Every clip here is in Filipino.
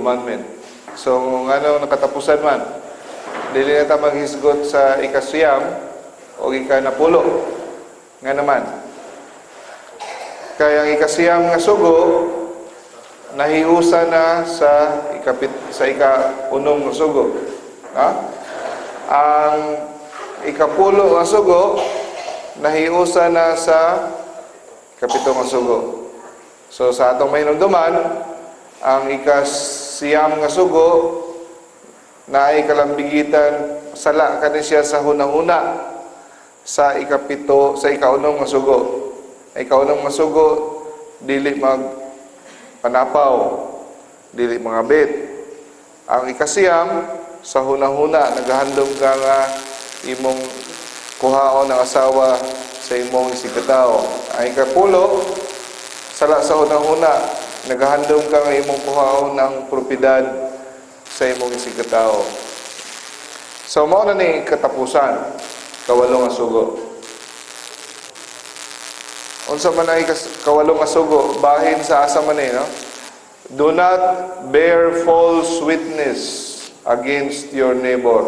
commandment. So ano nakatapusan man, dili na ta maghisgot sa ikasiyam o ikanapulo nga naman. Kaya ang ikasiyam nga sugo nahiusa na sa ika-unom nga sugo. Ha? Ang ikapulo nga sugo nahiusa na sa ikapito nga sugo. So sa atong mahinumduman, ang ikasiyam nga sugo na ay kalambigitan, sala kani siya sa hunahuna sa ikapito, sa ikaunom nga sugo. Ikaunom nga sugo, dili magpanapaw, dili mangabit. Ang ikasiyam, sa hunahuna, naghahandom ka nga imong kuhaon ng asawa sa imong isikataw. Ang ikapulo, sala sa hunahuna, naghahandom ka nga imong kuhaon ng propiedad sa imong isikataw. So, mao na ni katapusan, kawalo nga sugo. Unsa man ay kawalo nga sugo, bahin sa asa man no? Do not bear false witness against your neighbor.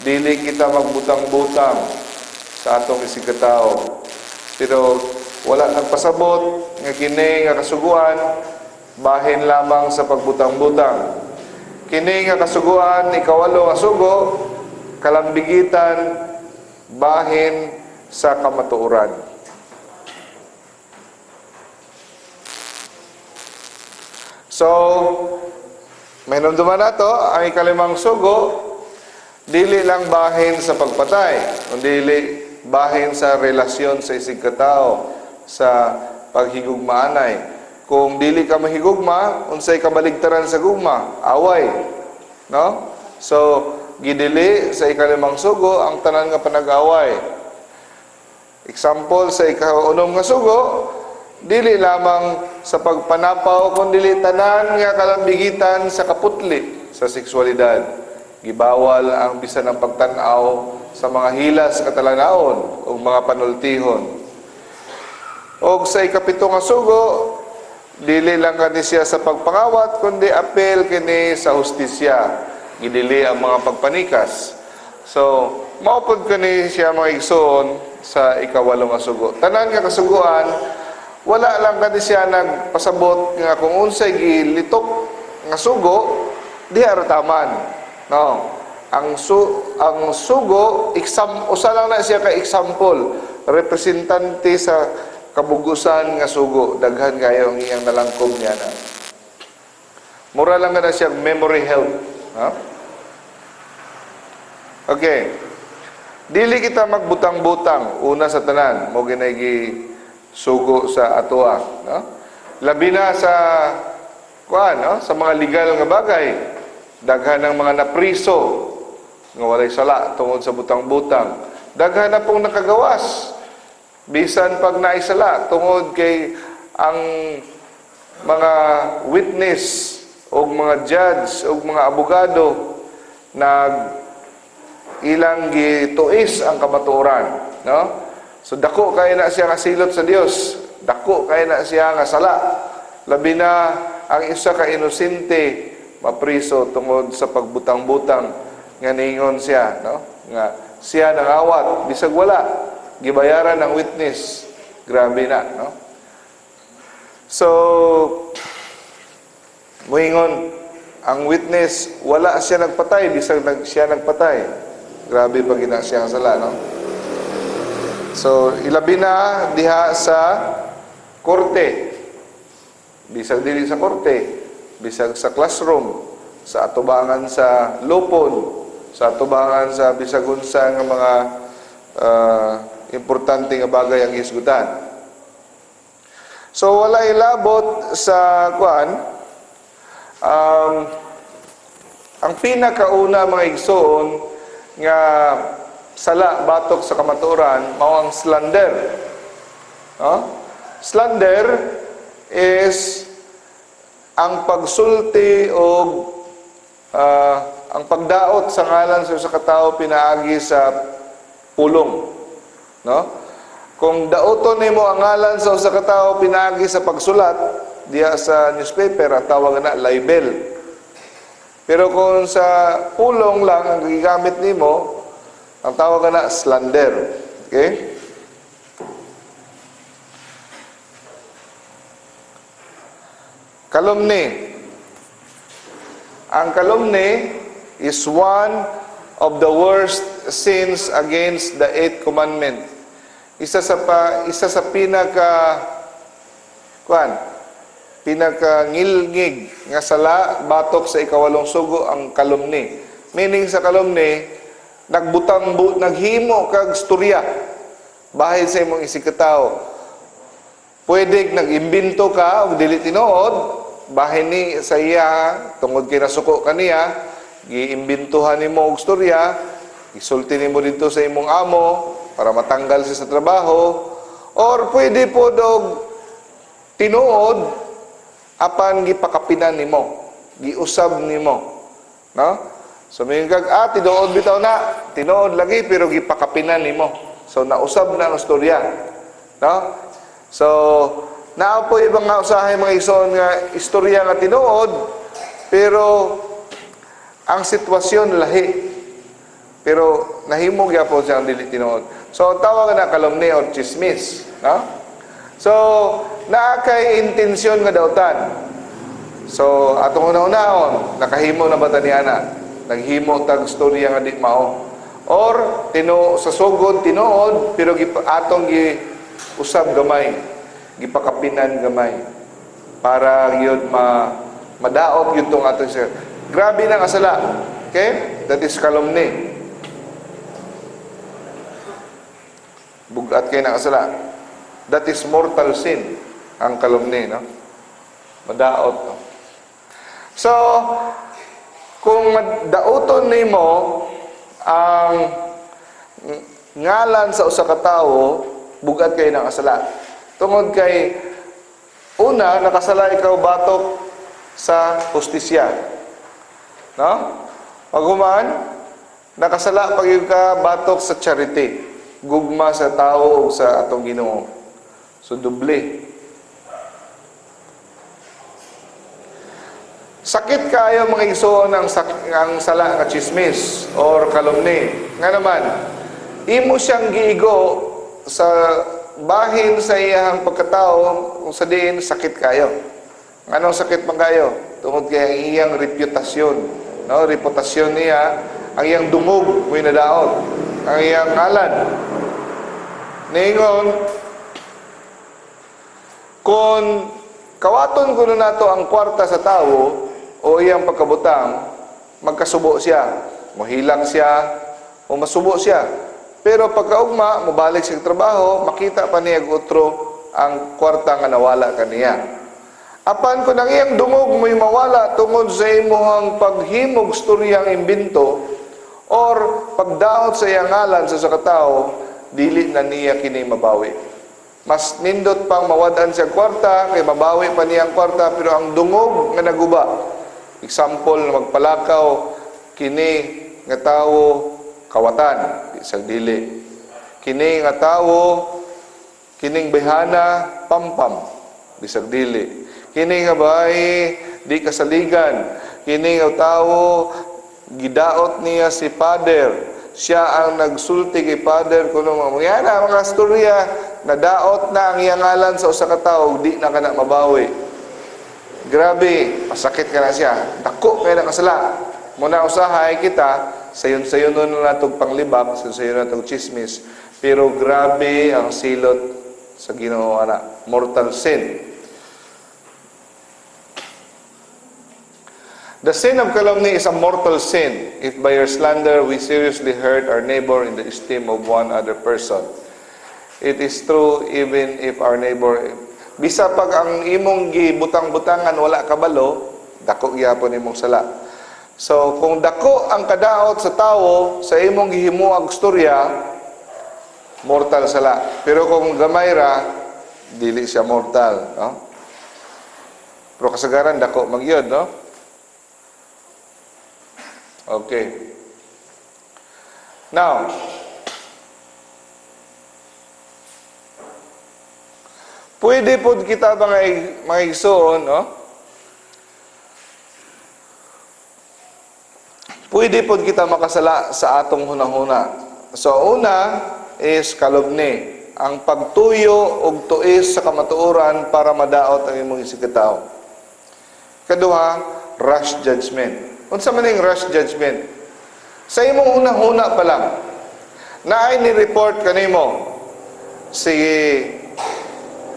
Dili kita magbutang-butang sa atong isikataw. Pero wala nagpasabot nga kini nga kasuguan bahin lamang sa pagbutang-butang. Kini nga kasuguan ikawalo nga sugo kalambigitan bahin sa kamatuoran. So, may namduman na to, ang ikalimang sugo, dili lang bahin sa pagpatay, kundi bahin sa relasyon sa isig katao, sa paghigugmaanay. Kung dili ka mahigugma, unsay kabaligtaran sa gugma, away. No? So, gidili sa ikalimang sugo, ang tanan nga panag-away. Example, sa ikaunom nga sugo, dili lamang sa pagpanapaw kung dili tanan nga kalambigitan sa kaputli sa sexualidad. Gibawal ang bisan ng pagtan-aw sa mga hilas katalanawon o mga panultihon. O sa ikapito nga sugo, dili lang kani siya sa pagpangawat kundi apel kini sa hustisya. Gidili ang mga pagpanikas. So, maupod kani siya mga igsoon sa ikawalo nga sugo. Tanan nga kasuguan, wala lang kani siya nagpasabot nga kung unsay gilitok nga sugo diha rataman. No. Ang sugo usa lang na siya ka example, representante sa kabugusan nga sugo, daghan kayo ang iyang nalangkom niya na. Mura lang na siya memory health, ha? Okay. Dili kita magbutang-butang una sa tanan, mo ginay sugo sa atoa, no? Labi na sa no? Sa mga legal nga bagay, daghan ng mga napriso nga walay sala tungod sa butang-butang, daghan na pong nakagawas bisan pag naisala tungod kay ang mga witness o mga judge o mga abogado nag ilang gituis ang kamatuoran, no? So, dako kaya na siya nga silot sa Dios. Dako kaya na siya nga sala. Labi na ang isa ka inosente mapriso tungod sa pagbutang-butang nga ningon siya, no? Nga siya nangawat bisag wala gibayaran ng witness. Grabe na, no? So, muingon ang witness wala siya nagpatay bisag siya nagpatay. Grabe pag ina siya nga sala, no? So, ilabi na diha sa korte. Bisag dili sa korte, bisag sa classroom, sa atubangan sa lupon, sa atubangan sa bisag unsa nga mga importante nga bagay ang hisgutan. So, wala ilabot sa ang pinakauna mga igsoon nga sala batok sa kamatuoran mao ang slander. No? Slander is ang pagsulti o ang pagdaot sa ngalan sa katao pinaagi sa pulong. No? Kung daoton nimo ang ngalan sa usa ka tawo pinaagi sa pagsulat diya sa newspaper, ang tawag na libel. Pero kung sa pulong lang ang gigamit nimo, ang tawag na slander. Okay? Calumny. Ang calumny is one of the worst sins against the eighth commandment. Isa sa pinakangilngig nga sala batok sa ikawalong sugo ang calumny. Meaning sa calumny, naghimo kag storya bahin sa imong isikataw. Pwede nag-imbento ka og dili tinuod bahin ni sa iya tungod kay nasuko kaniya, giimbintuhan nimo og storya, isulti nimo dito sa imong amo para matanggal siya sa trabaho, or pwede po og tinuod apan gipakapinan nimo, giusab nimo, no? So may tinuod bitaw na, tinuod lagi pero gipakapinan nimo. So nausab na ang storya, no? So naa po ibang nga usahay mga igsoon nga istorya nga tinuod, pero ang sitwasyon lahi. Pero nahimog yapon siya ang dili tinuod. So tawag na calumny or chismis, no? So naa kay intensyon nga dautan. So atong una-unahon, nakahimo na ba taniana? Naghimo tag storya nga di mao. Or sa sugod tinuod pero atong usab gamay. Gipakapinan gamay para yun madaot yun tong atong sir. Grabe na kasala. Okay? That is calumny. Bugat kayo na kasala. That is mortal sin. Ang calumny, no? Madaot, no? So, kung daoton nimo ang ngalan sa usa ka tawo, bugat kayo na kasala. Tungod kay una, nakasala ikaw batok sa hustisya. No? Paghuman, nakasala pag ka batok sa charity. Gugma sa tao o sa atong Ginoo. So, doble. Sakit kayo mga igsoon ang sala nga chismis or calumny. Nga naman, imo siyang giigo sa bahin sa iyang pagkatao kung sa diin sakit kayo. Anong sakit man kayo? Tungod kay ang iyang reputasyon, no? Reputasyon niya, ang iyang dungog mo'y nadaot, ang iyang ngalan. Ningon, kung kawaton ko na nato ang kwarta sa tao o iyang pagkabutang, magkasubo siya, mahilak siya o masubo siya. Pero pagkaugma, mabalik sa trabaho, makita pa niya otro ang kwarta nga nawala kaniya. Apan kung ang iyang dungog mo'y mawala tungod sa imuhang paghimog storyang imbento or pagdaot sa iyang ngalan sa sakatao, dili na niya kini mabawi. Mas nindot pang mawadaan siya kwarta, kay mabawi pa niya ang kwarta, pero ang dungog nga naguba. Example, magpalakaw, kini nga tao, kawatan, isang dili. Kini nga tawo, kining behana, pampam, bisag dili. Kini nga bahay, di kasaligan. Kini nga tawo, gidaot niya si Father. Siya ang nagsulti kay Father kuno mga storya, nadaot na ang iyang ngalan sa usa ka tawo, di na kana mabawi. Grabe, masakit ka na siya. Dako kay na kasala. Muna usahay kita, sayon-sayon na natong panglibak, sayon-sayon na natong chismis, pero grabe ang silot sa Ginoo ana, mortal sin. The sin of calumny is a mortal sin if by your slander we seriously hurt our neighbor in the esteem of one other person. It is true even if our neighbor, bisa pag ang imong gibutang-butangan wala kabalo, dako gyapon imong sala. So, kung dako ang kadaot sa tao, sa imong gihimuag storya, mortal sala. Pero kung gamay ra, dili siya mortal. No? Pero kasagaran, dako magyod, no? Okay. Now, pwede po kita mga igsoon, no? Pwede po kita makasala sa atong hunahuna. So, una is kalugni. Ang pagtuyo og tuis sa kamatuoran para madaot ang imong isikataw. Kaduha, rash judgment. Unsa man ning rash judgment? Sa imong hunahuna pa lang, naay ni report kanimo si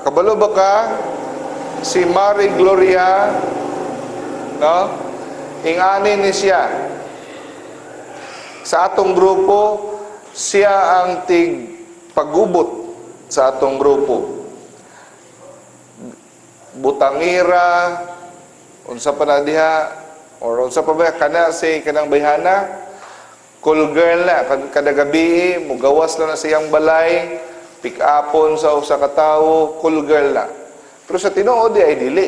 kabalo ba ka si Mary Gloria, no? Ingani ni siya sa atong grupo, siya ang tig pagubot sa atong grupo. Butangira, unsa pa na diha, or unsa pa ba kana si kanang bayhana, cool girl na, kada gabi mugawas na siyang balay, pick upon sa usa ka tawo, cool girl na. Pero sa tinuod ay dili.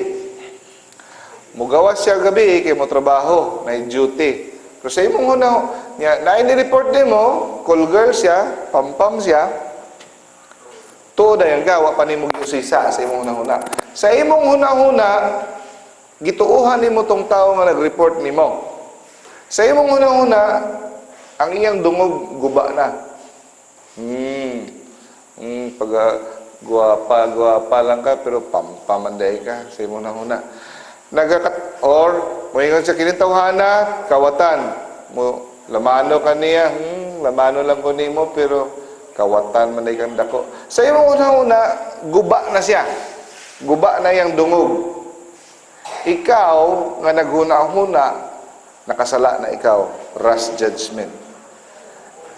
Mugawas siya gabi kay mo trabaho, may duty. Pero sa imong hunaw, na ini-report nimo, cool girl siya, pampam siya, tuod ayan ka, wa pa nimo giusisa sa imong hunahuna. Sa imong hunahuna, gituuhan nimo tong tawo nga nag-report nimo. Sa imong hunahuna, ang iyang dungog guba na. Pag guwapa lang ka, pero pamanday ka sa imong hunahuna. Or, moingon sa kinitawhana, kawatan. Lamano ka niya, lamano lang ko nimo, pero kawatan man kang dako. Sa imong una-una, guba na siya. Guba na yang dungog. Ikaw, nga naghuna-huna, nakasala na ikaw. Rash judgment.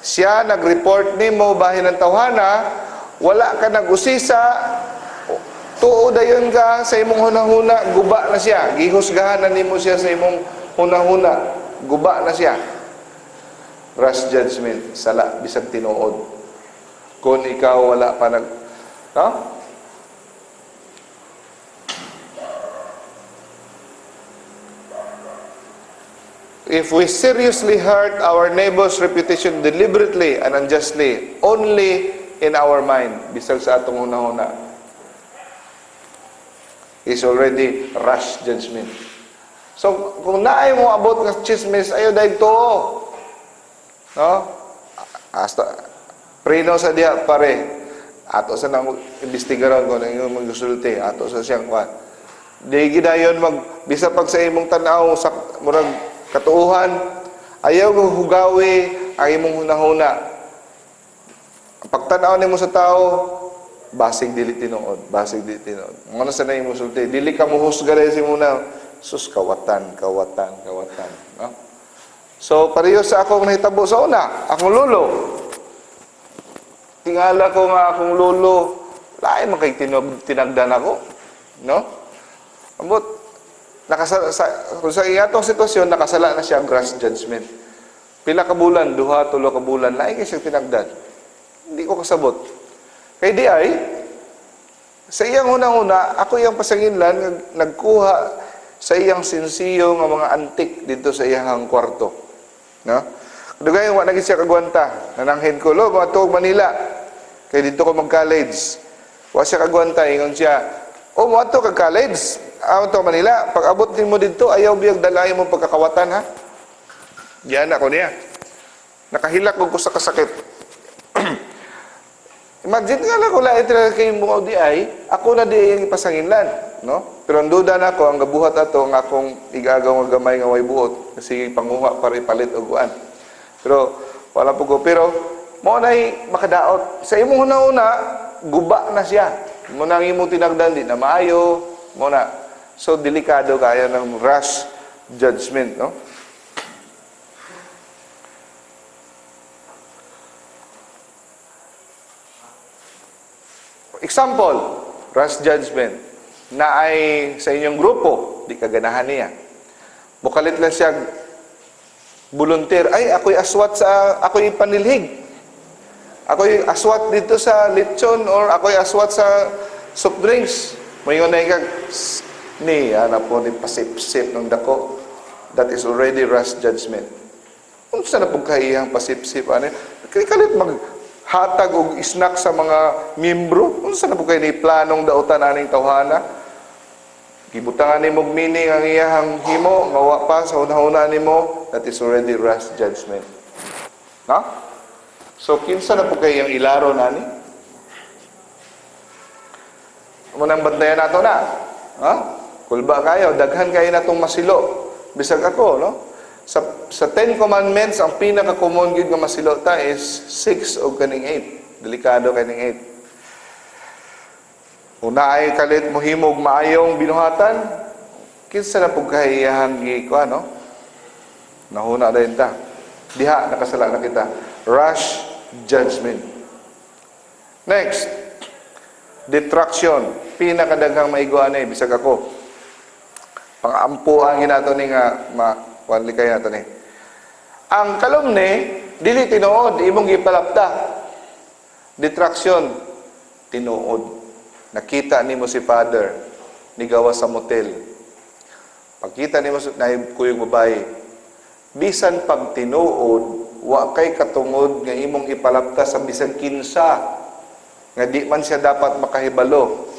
Siya nag-report nimo bahin ng tawhana, wala ka nag-usisa, tuod ayon ka sa imong hunahuna, guba na siya. Gihusgahan na nimo siya sa imong hunahuna, guba na siya. Rash judgment, sala bisag tinuod. Kung ikaw wala pa nag... No? If we seriously hurt our neighbor's reputation deliberately and unjustly, only in our mind, bisag sa atong hunahuna, is already rash judgment. So, kung naay mo abot ng chismis, ayaw dahil to. No? Hasta... Prino sa diha pare, ato sa nang imbestigaron ko nang magsulti, ato sa siyang kwan. Di gidayon bisa pag sa imong tan-aw sa murag katuuhan, ayaw mo hugawi ang imong hunahuna. Pagtan-aw nimo sa tao, basig dili tinuod, basig dili tinuod. Ngano sa na imong sulti, dili ka mohusga dahil simuna, sus kawatan, no? So pareho sa akong nahitabo sa una, akong lolo. Tingala ko nga akong lolo, lain man kay tinagdan ako, no? Ambot, kung sa iyatong sitwasyon, nakasala na siya ang rash judgment. Pila ka bulan, 2-3 ka bulan, lain kay siya tinagdan. Hindi ko kasabot. Kay di ay, sa iyang una-una, ako iyang pasanginlan, nagkuha sa iyang sinsiyo ng mga antik dito sa iyang kwarto. No? Dugay wa naging siya kagwanta, nananghin ko, lo, mga tuog Manila. Kaya dito ko mag-college. Wa siya kagwanta, ingon siya, o, mo ato kag-college, to Manila, pag abot din mo dito, ayaw biyag dalayan mo pagkakawatan, ha? Diyan ako niya. Nakahilak ko sa kasakit. Imagine nga lang kung lahat talaga kayo mo di ay, ako na di yung ipasanginlan, no? Pero ang duda na ako, ang gabuhat ato, ang akong igagaw ng gamay nga way buot, kasi panguha para ipalit o guan. Pero, wala po ko. Pero, mo na'y makadaot. Sa imong una-una, guba na siya. Mo nang imong tinagdan, di na maayo, mo na. So, delikado kaya ng rash judgment, no? Example, rash judgment na ay sa inyong grupo, di kaganahan niya. Bukalit lang siya volunteer, ay ako'y aswat sa, ako'y panilhig. Ako'y aswat dito sa lechon or ako'y aswat sa soft drinks. Mayon na ikag, niya na po ni pasip-sip ng dako. That is already rash judgment. Kung saan na po kahiyang pasip-sip, ano? Kalit maghatag o snack sa mga membro. Kung saan na po kayo ni planong dautan aning tawhana? Gibutangan ni mong meaning ang iyahang himo, ngawa pa sa una-una ni mo, that is already rash judgment. No? So, kinsa na po kayo yung ilaro nani? Munang bantayan nato na. Ha? Kulba kayo, daghan kayo na itong masilo. Bisag ako, no? Sa 10 Commandments, ang pinaka-common yun nga masilo ta is 6 o kaning 8. Delikado kaning 8. Una ay kalit mohimog maayong binuhatan, kinsa na po kahiyahang giko, no? Nahuna rin ta. Diha, nakasala na kita. Rash judgment. Next, detraction. Pinakadaghang maiguan eh, bisag ako. Pangampuan ginato ni nga makuanli kayo nato ni. Ang kalumni, dili tinuod, imong gipalapda. Detraction, tinuod. Nakita nimo si father, nigawa sa motel. Pagkita nimo na kuyog babae, bisan pag tinuod, wa kay katungod nga imong ipalapta sa bisan kinsa nga di man siya dapat makahibalo.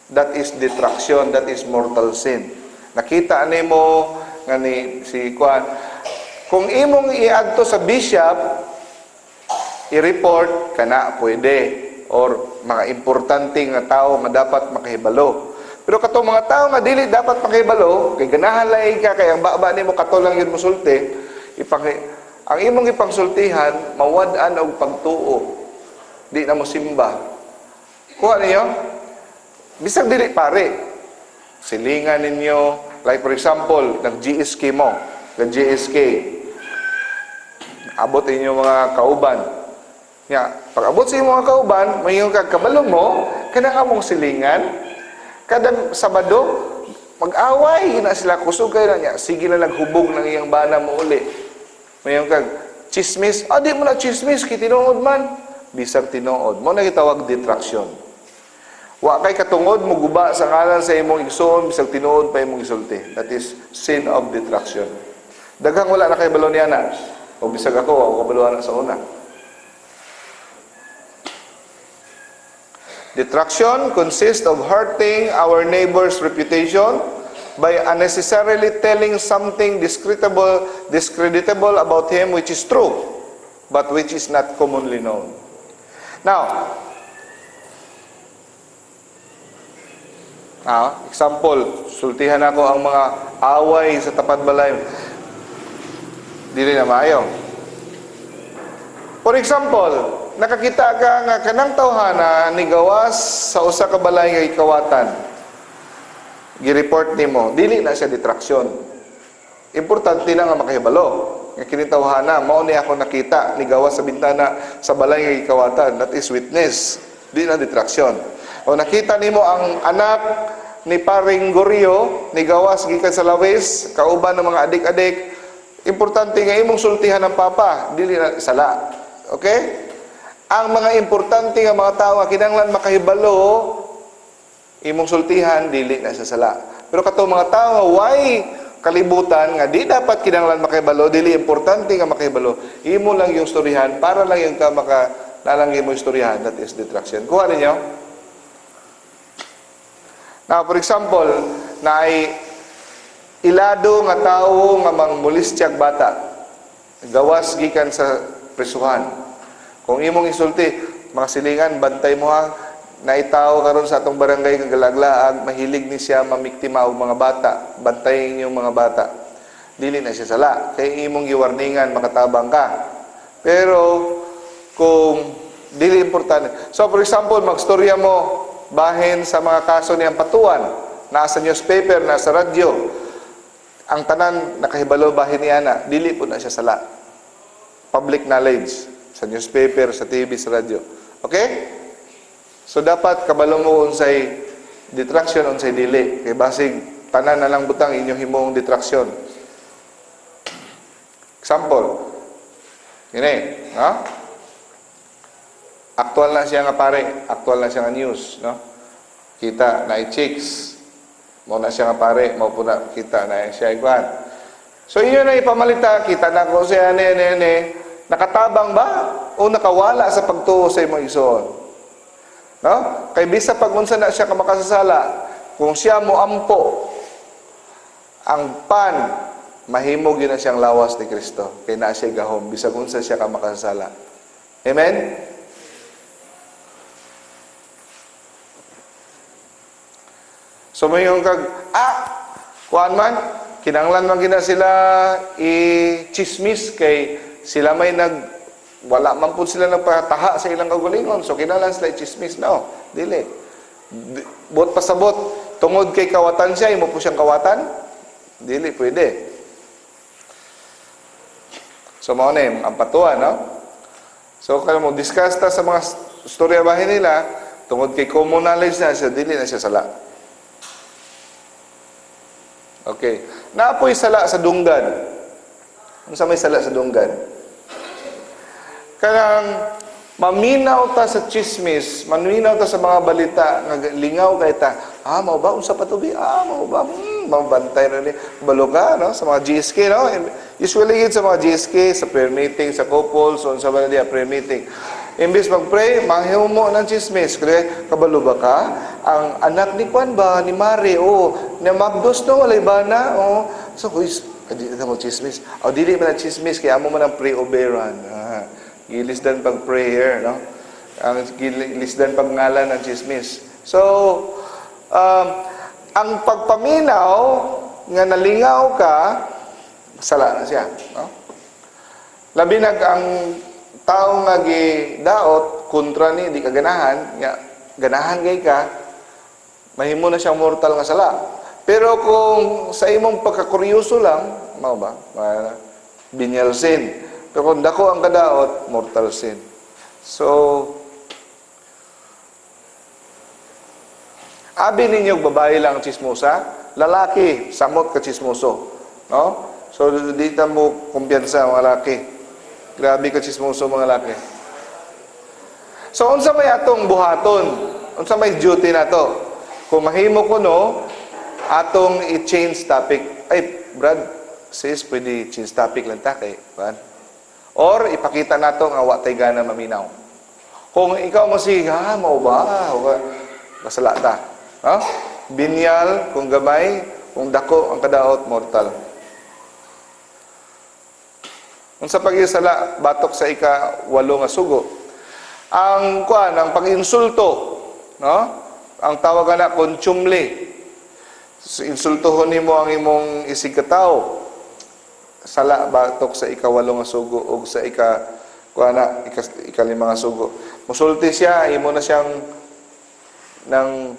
That is detraction, that is mortal sin. Nakita nimo nga ni si Juan, kung imong iadto sa bishop, i-report kana pwede, or mga importante nga tao nga dapat makahibalo. Pero katong mga tao nga dili dapat makahibalo, kay ganahan laing ka, kay ang baba nimo kato lang yun musulti, ang imong ipangsultihan, mawad-an og pagtuo. Di na mo simba. Kuha ninyo, bisag dili pare, silingan ninyo, like for example, nag-GSK mo, nag-GSK, abot ninyo mga kauban. Pag abot sa mga kauban, mayroon kag kabalo mo, kana ka mong silingan, kada Sabado, mag-away, na sila kusog kayo na niya, sige na naghubog ng iyang bana mo uli. Mayroon kag chismis, di mo na chismis, kitinood man, bisag tinood. Mo na gitawag detraction. Wa kay katungod mo guba sa ngalan sa imong igsoon, bisag tinuod pa imong isulti. That is sin of detraction. Daghang wala na kay balo niya na. O bisag ako kabaluan na sa una. Detraction consists of hurting our neighbor's reputation by unnecessarily telling something discreditable about him which is true, but which is not commonly known. Now, example, sultihan ako ang mga away sa tapat balay. Dili na maayo. For example, nakakita ka nga kanang tawhana ni gawas sa usa ka balay nga ikawatan. Gi-report nimo, dili na siya detraction. Importante na nga makahibalo. Nga kini tawhana, mao ni ako nakita ni gawas sa bintana sa balay nga ikawatan. That is witness. Di na detraction. O nakita nimo ang anak ni Paring Gorio ni gawas gikan sa lawis, kauban ng mga adik-adik. Importante nga imong sultihan ng papa, dili na sala. Okay? Ang mga importante nga mga tao nga kinahanglan makahibalo, imong sultihan dili na sa sala. Pero kato mga tao nga way kalibutan nga di dapat kinahanglan makahibalo, dili importante nga makahibalo, imo lang yung istoryahan para lang yung ka nalang imo istoryahan, that is detraction. Kuha ninyo? Now, for example, na ay ilado nga tao nga mangmolestyak bata, gawas gikan sa presuhan. Kung imong isulti, mga silingan, bantay mo ha, naitaw karon sa atong barangay nga galaglaag, mahilig ni siya mamiktima og mga bata, bantayin yung mga bata. Dili na siya sala, kay imong giwarningan, makatabang ka. Pero, kung dili importante. So, for example, magstorya mo, bahin sa mga kaso niyang patuan, nasa newspaper, nasa radyo, ang tanan nakahibalo bahin niya na, dili po na siya sala. Public knowledge. Sa newspaper, sa TV, sa radyo. Okay? So, dapat kabalo mo unsay detraction, unsay dili. Kaya basig, tanan na lang butang inyong himong detraction. Example. Gini, no? Aktual na siya nga pare. Aktual na siya nga news, no? Kita na i-chicks. Mo na siya nga pare. Mo po na kita na siya iguan. So, inyo na ipamalita. Kita na ko siya, nakatabang ba o nakawala sa pagtuo sa imong igsoon? No? Kay bisa pag unsa na siya ka makasasala, kung siya mo ampo ang pan mahimo gyud na siyang lawas ni Kristo. Kay na siya gahom bisag unsa siya ka makasala. Amen. So mayong kag kuan man kinanglan man gina sila i-chismis kay sila may wala man pud sila nagpataha sa ilang kaugalingon. So kinahanglan sila i-chismis. No, dili. Bot pasabot tungod kay kawatan siya, imo po siyang kawatan? Dili pwede. So mao na ang patuan, no? So kaya mo discuss ta sa mga storya bahin nila tungod kay common knowledge na siya, dili na siya sala. Okay. Naapoy sala sa dunggan. Unsa may sala sa dunggan? Kanang maminaw ta sa chismis, maminaw ta sa mga balita nga lingaw kay ta. Mao ba unsa pa to bi? Mao ba? Mabantay ra ni balo ka, no? Sa mga GSK, no? Usually yun sa mga GSK, sa prayer meeting, sa couples, o sa mga prayer meeting. Imbis mag-pray, mahihumo ng chismis. Kaya, kabalo ba ka? Ang anak ni Juan ba, ni Mari, na Magdos, no? Walay ba na? So, di na mo chismis. Dili man ang chismis, kaya amo man ang pre-oberan. Gilisdan pag prayer, no? Ang gilisdan pag ngalan ng chismis. So, ang pagpaminaw nga nalingaw ka, sala na siya, no? Labi ang tao nga gidaot kontra ni di ka ganahan, nga ganahan gay ka, mahimo na siyang mortal nga sala. Pero kung sa imong pagkakuryoso lang, mao ba? Venial sin. Pero kung dako ang kadaot, mortal sin. So, abi ninyo babae lang chismosa, lalaki samot ka chismoso, no? So dito mo kumpiyansa mga lalaki. Grabe ka chismoso mga lalaki. So unsa may atong buhaton? Unsa may duty nato? Kung mahimo ko no, atong i-change topic. Ay, Brad, sis, pwede change topic lang ta kay kuan. Or ipakita nato nga wa tay gana maminaw. Kung ikaw mo si mao ba? Basala ta. No? Binyal, kung gamay, kung dako ang kadaot, mortal. Unsa pag-isala batok sa ika-8 nga sugo. Ang kuan, ang pag-insulto, no? Ang tawag na contumely. Insultohon nimo ang imong isig ka tawo. Sala batok sa ika-8 nga sugo ug sa ika-5 nga sugo. Musulti siya, imo na siyang nang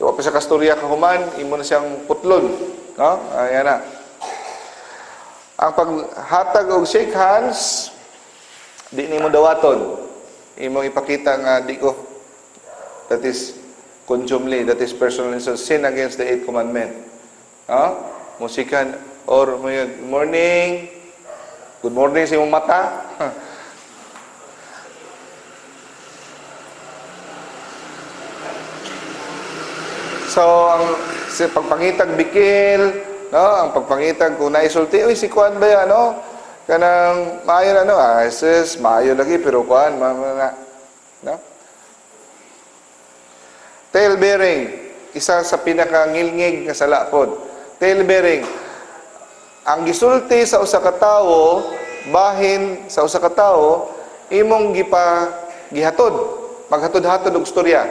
wa pa siya kastorya kahuman, imo na siyang putlon, no? Ayan na. Ang paghatag og shake hands, di nimo dawaton. Imong ipakita nga di ko, that is contumely, that is personal insult, sin against the 8th commandment. Musikan or good morning, good morning sa imong mata. So, ang pagpangitag bikil, no, ang pagpangitag kung naisulti, si Kuan ba yan, no? Kanang maayo na, no? Sis, maayo lagi, pero Kuan, no? Tail bearing, isa sa pinakangilngig nga sala pod. Tail bearing, ang gisulti sa usa ka tawo, bahin sa usa ka tawo, imong gihatod, maghatod-hatod og storya.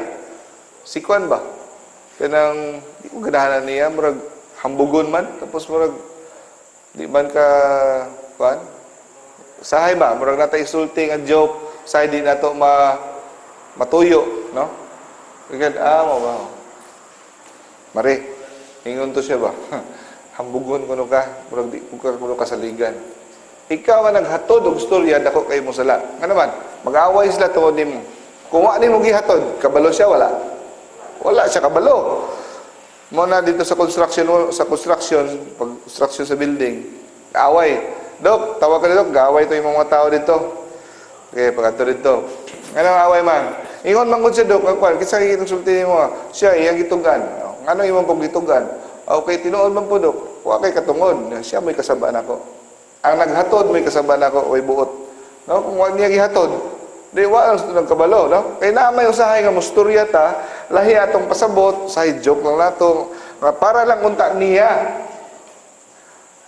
Si Kuan ba? Kanang di ko ganahan niya, murag hambugon man, tapos murag di man ka kuan sahay ba murag natay isulti nga joke sahay di nato matuyo, no? Kaya mo ba mare ingon to siya ba hambugon kuno ka murag di kuno kasaligan. Ikaw nga naghatod og storya dako kay mo sala nga naman mag-away sila tungod nimo. Kung wa nimo gihatod kabalo siya, wala siya kabalo. Mo na dito sa construction sa building, away. Dok, tawag ka dito, gaaway to yung mga tao dito. Okay, pagkato dito. Anong away man? Ingon mangod siya, Dok, kisa kikisulti mo, siya, iyang gitugan. Ano yung pong gitugan? Okay, tinuod man po, Dok. Huwag kay katungod. Siya may kasabaan ako. Ang naghatod, may kasabaan ako, way buot. No? Kung huwag niya gihatod, di wa ang kabalo, no? Kay na may usahay nga musturya ta, lahi atong pasabot, side joke lang nato, para lang unta niya.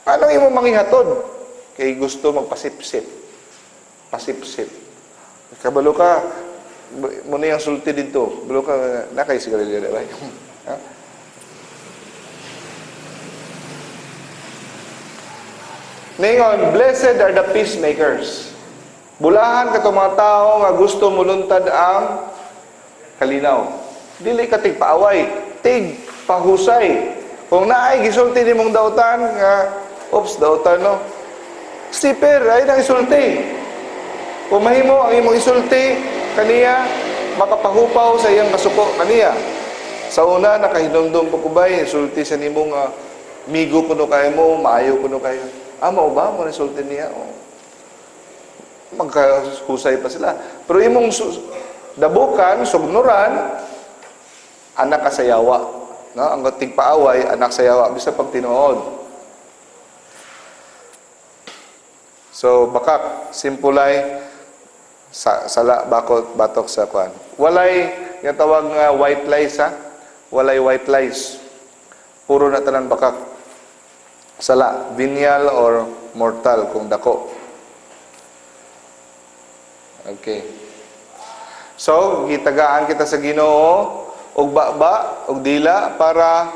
Anong imo manghihatod? Kay gusto magpasipsip. Pasipsip. Kabalo ka, muna yung sulti dito. Balo ka, nakay sigarilyo, di ba? Ha? Ningon, blessed are the peacemakers. Bulahan ka mga tao nga gusto muluntad ang kalinaw. Dili ka tigpaaway, tigpahusay. Kung naay gisulti ni mong dautan nga, oops, dautan no. Siper, ay nang isulti. Kung mahimo ang imong isulti kaniya, makapahupaw sa iyang kasuko kaniya. Sa una nakahinumdum pagkubay, isulti sa nimo nga migo kuno kayo mo, maayo kuno kayo. Mao ba mo isulti niya? Magkahusay pa sila. Pero imong dabukan, sugnuran, anak kasayawa. No? Ang tigpaaway, anak sayawa, bisa pag tinuod. So, bakak, simpulay, sala, bakot, batok sa kwan. Walay, yung tawag nga white lies, ha? Walay white lies. Puro na tanan bakak. Sala, venial or mortal, kung dako. Okay. So, gitagaan kita sa Ginoo og baba og dila para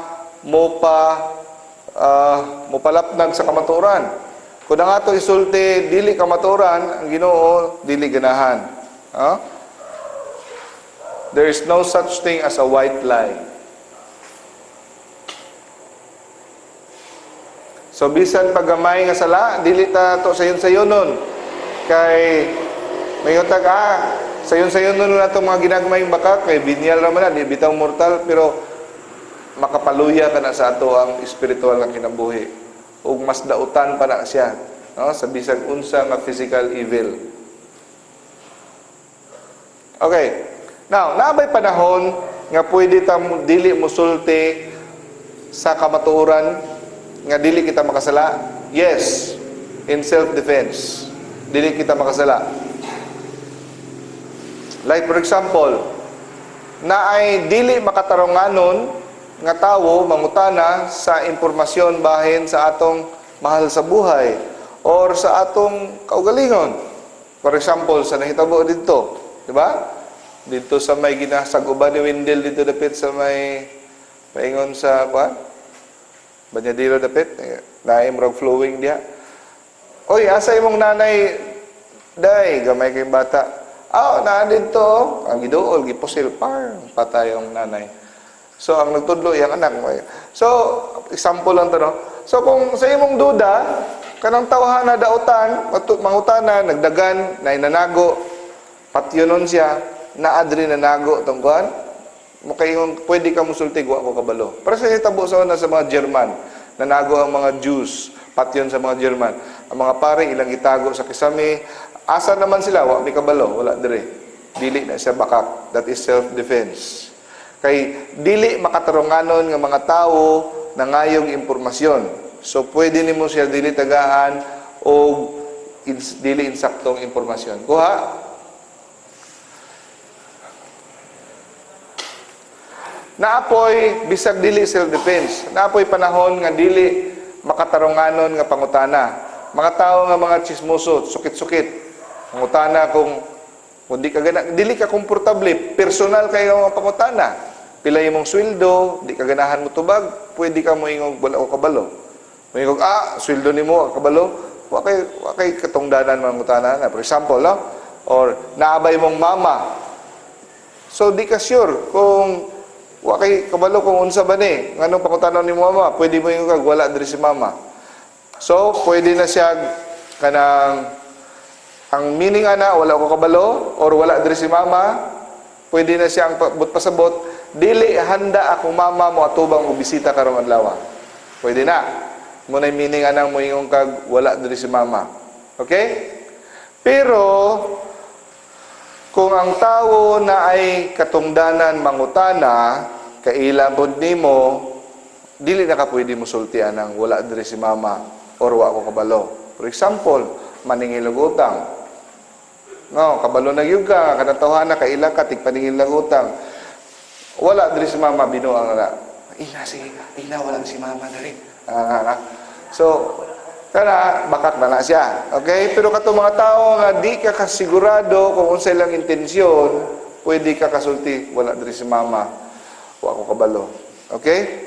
mopalapnag sa kamatuoran. Kung ang ato isulti dili kamatuoran, ang Ginoo dili ganahan. There is no such thing as a white lie. So bisan paggamay nga sala, dili ta to sayon-sayon nun. Kay may utag sayon-sayon nun na itong mga ginagmayng baka, kay binyal naman na, di bitang mortal, pero makapaluya ka na sa ato ang espiritual na kinabuhi. O mas dautan pa na siya, no? Sa bisag unsa nga physical evil. Okay. Now, naabay panahon nga pwede ta dili musulti sa kamatuoran nga dili kita makasala? Yes, in self-defense. Dili kita makasala. Like for example, na ay dili makatarunganon nga tawo mangutana sa impormasyon bahin sa atong mahal sa buhay or sa atong kaugalingon. For example, sa nahitabo dito, di ba? Dito sa may ginasag-uban ni Wendell dito dapit sa may paingon sa kuan. Banyadiro dapit, naim rog flowing diha. Oy, asa imong nanay day gamay kay bata. Na dito, ang giduol gipusil par patay ang nanay. So ang nagtudlo yang anak mo. So example lang to no. So kung sa imong duda kanang tawhan na dautan, mangutana nagdagan na inanago patyonon siya na adri nanago tong kuan. Makaingon pwede ka musulti wa ko kabalo. Para sa hitabo sa una sa mga German, nanago ang mga Jews, patyon sa mga German. Ang mga pare ilang itago sa kisame. Asa naman sila, wa mi kabalo, wala dire. Dili na siya bakak. That is self-defense. Kay dili makatarunganon nga mga tao na ngayong impormasyon. So pwede nimo siya dili tagaan o dili insaktong impormasyon. Kuha. Naapoy bisag dili self-defense. Naapoy panahon nga dili makatarunganon nga pangutana. Mga tao nga mga chismoso, sukit-sukit. Pangutana kung di ka dili ka komportable, personal kayo nga pangutana. Pila imong sweldo, di ka ganahan mo tubag, pwede ka mo ingog wala ko kabalo. Mo ingog sweldo nimo kabalo, wa kay katungdanan mangutana na. For example, no? Or naabay mong mama. So di ka sure kung wa kay kabalo kung unsa ba ni, nganong pangutanon ni mama, pwede mo ingog wala diri si mama. So pwede na siya kanang ang meaning ana, wala ko kabalo, or wala diri si mama, pwede na siyang pasabot, dili handa akong mama mo atubang o bisita karong adlaw. Pwede na. Muna yung meaning anang mo ingong kag, wala diri si mama. Okay? Pero, kung ang tao na ay katungdanan mangutana, kailabod nimo, dili na ka pwede mo sultian ang wala diri si mama, or wa ko kabalo. For example, maningilog utang. No, kabalo na gyud ka, kanatawahan na kaila ka tigpaningilog utang. Wala diri si mama binuang na. Ina sige, ina wala si mama diri. So kana bakak na siya. Okay? Pero kato mga tao nga di ka kasigurado kung unsay lang intensyon, pwede ka kasulti, wala diri si mama. Wa ko kabalo. Okay?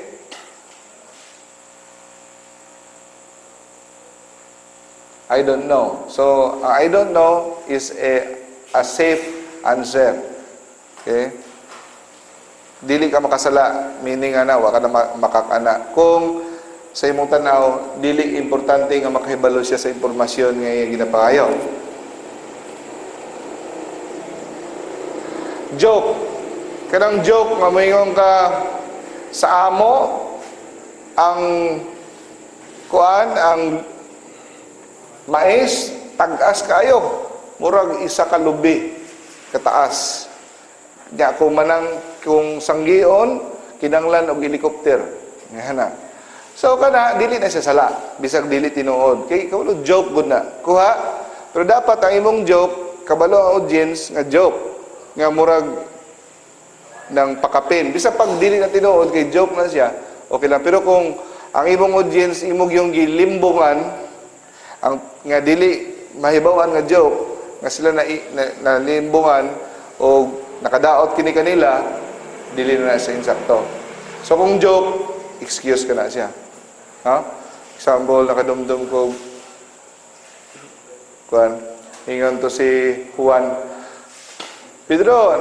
I don't know. So, I don't know is a safe answer. Okay? Dili ka makasala, meaning wa ka na makakana. Kung sa imong tanaw, dili importante nga makahibalo siya sa impormasyon nga ginapangayo. Joke. Kanang joke nga moingon ka sa amo ang mais, tag-as kayo. Murag isa ka lubi, kataas. Nya kung sanggion, kinanglan og helicopter. Ngana. So kana dili na siya sala, bisag dili tinuod. Kay kaulo joke gud na. Kuha. Pero dapat ang imong joke, kabalo ang audience nga joke nga murag ng pakapin. Bisag pag dili na tinuod kay joke na siya, okay lang. Pero kung ang imong audience imong yung gilimbungan, ang nga dili mahibawan nga joke nga sila na limbungan o nakadaot kini kanila, dili na sa insakto. So kung joke, excuse ka na siya. Ha? Example, nakadumdum ko ingon to si Juan. Pedro,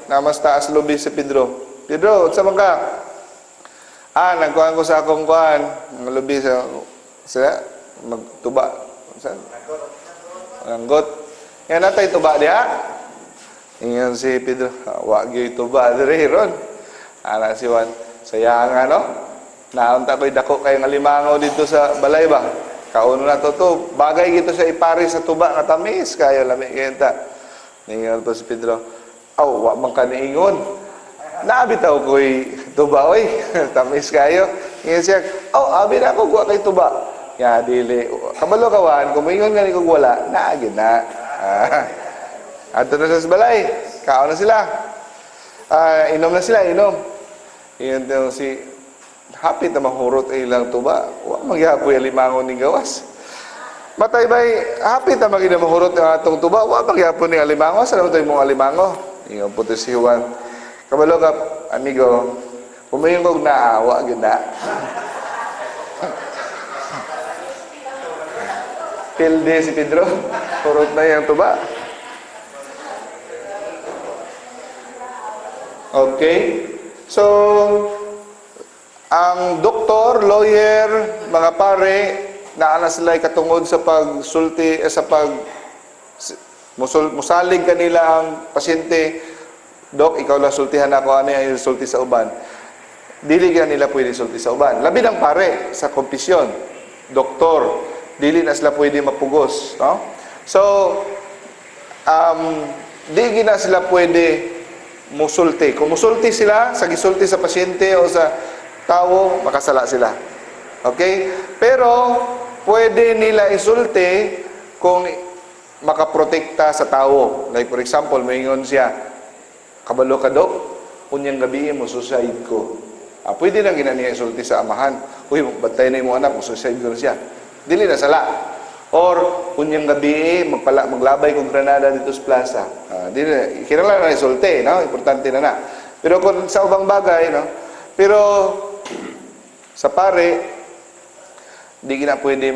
namas taas lobby si Pedro. Pedro, unsa man ka? Nagkuhan ko sa akong kuhan, ng lobby sa magtuba. Anggot. Yan natay tuba diha. Ingon si Pedro, wa gyud tuba diri ron. Ana si Juan, sayang naunta ko'y dako kay nga limangaw dito sa balay ba. Kauno na to, bagay gito sa ipari sa tuba nga tamis kayo lami kenta. Ingon po si Pedro, wa man ka niingon. Naabitaw ko'y tuba oy, tamis kayo. Ingon siya, abi na ko wa kay tuba. Ya dili kabalo kawan kumingon nga ni kog wala naagid na adto na sa balay kaon na sila inom na sila inom daw si hapit na mahurot ilang tuba wa magyapoy limangon ni gawas matay bay hapit na magina mahurot ang atong tuba wa magyapon ni alimango sa naman mong alimango ingon puto si Juan kabalo ka amigo kumingon kog naawa gid na pilde si Pedro, kurot na yung tuba. Okay? So, ang doktor, lawyer, mga pare, naana sila katungod sa pagsulti, musalig kanila ang pasyente. Dok, ikaw lang sultihan ako, ano yung sulti sa uban? Dili ka nila pwede sulti sa uban. Labi ng pare, sa kompisyon, doktor, dili na sila pwede mapugos, no? So, di na sila pwede musulti. Kung musulti sila, sa gisulti sa pasyente o sa tao, makasala sila. Okay? Pero, pwede nila isulti kung makaprotekta sa tao. Like, for example, mayingon siya, kabalo ka dok, unyang gabi mo, suicide ko. Pwede lang ginaniya isulti sa amahan. Uy, batay na yung anak mo, suicide ko na siya. Dili na sala. Or, unyang gabi, maglabay kong granada dito sa plaza. Dili na, kinala na isulti, no? Importante na. Pero kung sa ubang bagay, no? Pero, sa pare, di na pwede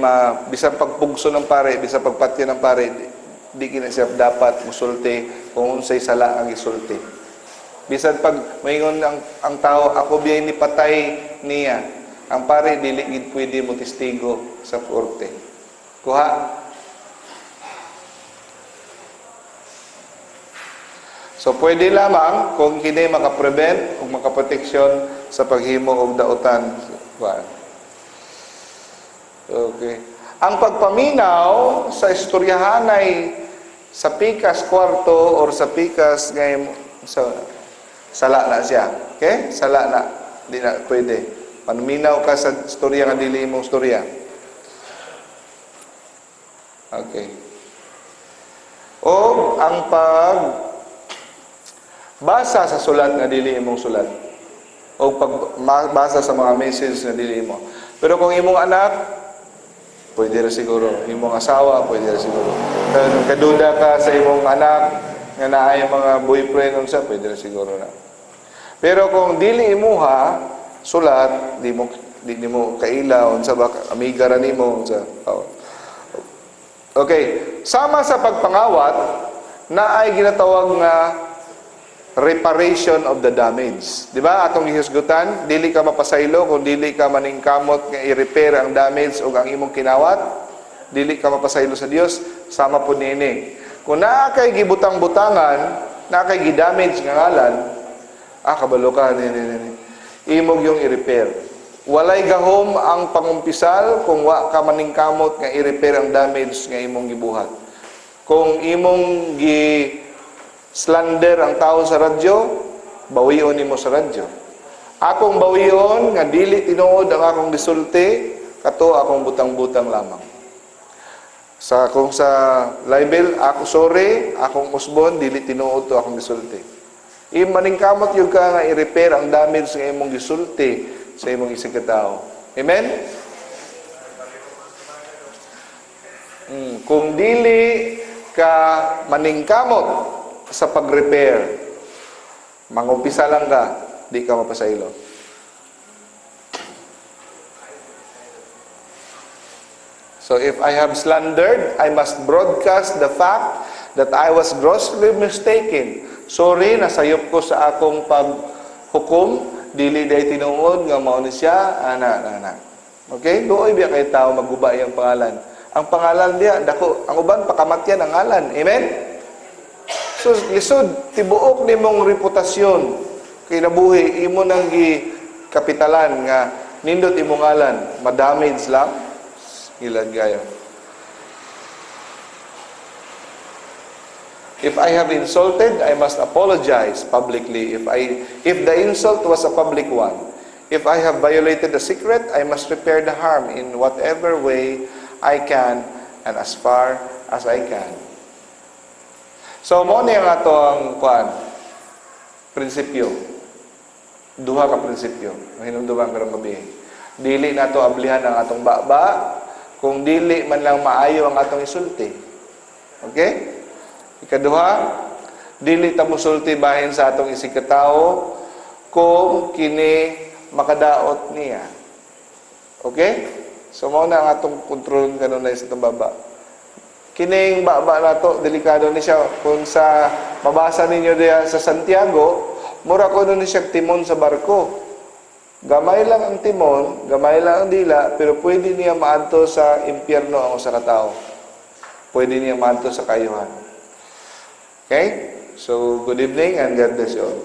bisang pagpugso ng pare, bisang pagpatyo ng pare, di na siya dapat musulti kung unsay sala ang isulti. Bisan pag mayingon ang tao, ako biyay ni patay niya. Ang pare, dili gid pwede mo testigo sa korte. Kuha. So, pwede lamang kung kini makaprevent, kung makaproteksyon sa paghimo og dautan. Kuha. Okay. Ang pagpaminaw sa istoryahan ay sa pikas kwarto or sa pikas ngayon sala na siya. Okay? Sala na. Di na pwede. Panuminaw ka sa istorya nga dili mong istorya. Okay. O ang pagbasa sa sulat nga dili imong sulat. O pagbasa sa mga message nga dili mo. Pero kung imong anak pwede ra siguro. Imong asawa, pwede ra siguro. Pero kaduda ka sa imong anak, nga naay mga boyfriend, unsa, pwede ra siguro na. Pero kung dili imuha, sulat, di mo kaila, unsa ba, amiga ra nimo, unsa. Okay, sama sa pagpangawat, naay ginatawag nga reparation of the damage. Di ba? Atong gihisgutan, dili ka mapasaylo kung dili ka maningkamot nga i-repair ang damage o ang imong kinawat. Dili ka mapasaylo sa Dios, sama po niini. Kung naa kay gibutang-butangan, naa kay gidamage nga ngalan, kabalo ka, imong yung i-repair. Walay gahom ang pangumpisal kung wa ka maningkamot nga i-repair ang damage nga imong gibuhat. Kung imong slander ang tao sa radyo, bawion nimo sa radyo. Akong bawion nga dili tinuod ang akong gisulti, kato akong butang-butang lamang. Kung sa libel, ako sorry, akong usbon, dili tinuod to akong gisulti. Maningkamot yung ka nga i-repair ang damage nga imong gisulti sa imong isig katao. Amen? Kung dili ka maningkamot sa pag-repair, mangumpisa lang ka, di ka mapasaylo. So if I have slandered, I must broadcast the fact that I was grossly mistaken. Sorry, nasayop ko sa akong paghukom, dili day tinuod nga mao ni siya, ana. Okay? Doon biya kay tao maguba yung pangalan. Ang pangalan diya, dako, ang uban pakamatyan ang ngalan. Amen? So, lisod, tibuok ni mong reputasyon, kinabuhi, imo nang kapitalan nga, nindot imong ngalan, madamage lang, ilan gaya. If I have insulted, I must apologize publicly. If the insult was a public one. If I have violated the secret, I must repair the harm in whatever way I can and as far as I can. So, mo niya nga ito ang prinsipyo. Duha ka prinsipyo. Hinumduman ka ng gabi. Dili na ito ablihan ang atong baba, kung dili man lang maayo ang atong isulti. Okay? Ikaduha, dili ta musulti bahin sa atong isig katao kung kini makadaot niya. Okay? So, mo na ang atong kontrol kanunay sa itong baba. Kining baba na to, delikado ni siya. Kung sa mabasa ninyo diya sa Santiago, mura ko nun siya timon sa barko. Gamay lang ang timon, gamay lang ang dila, pero pwede niya maadto sa impyerno ang usa ka tawo. Pwede niya maadto sa kayuhan. Okay? So, good evening and God bless you all.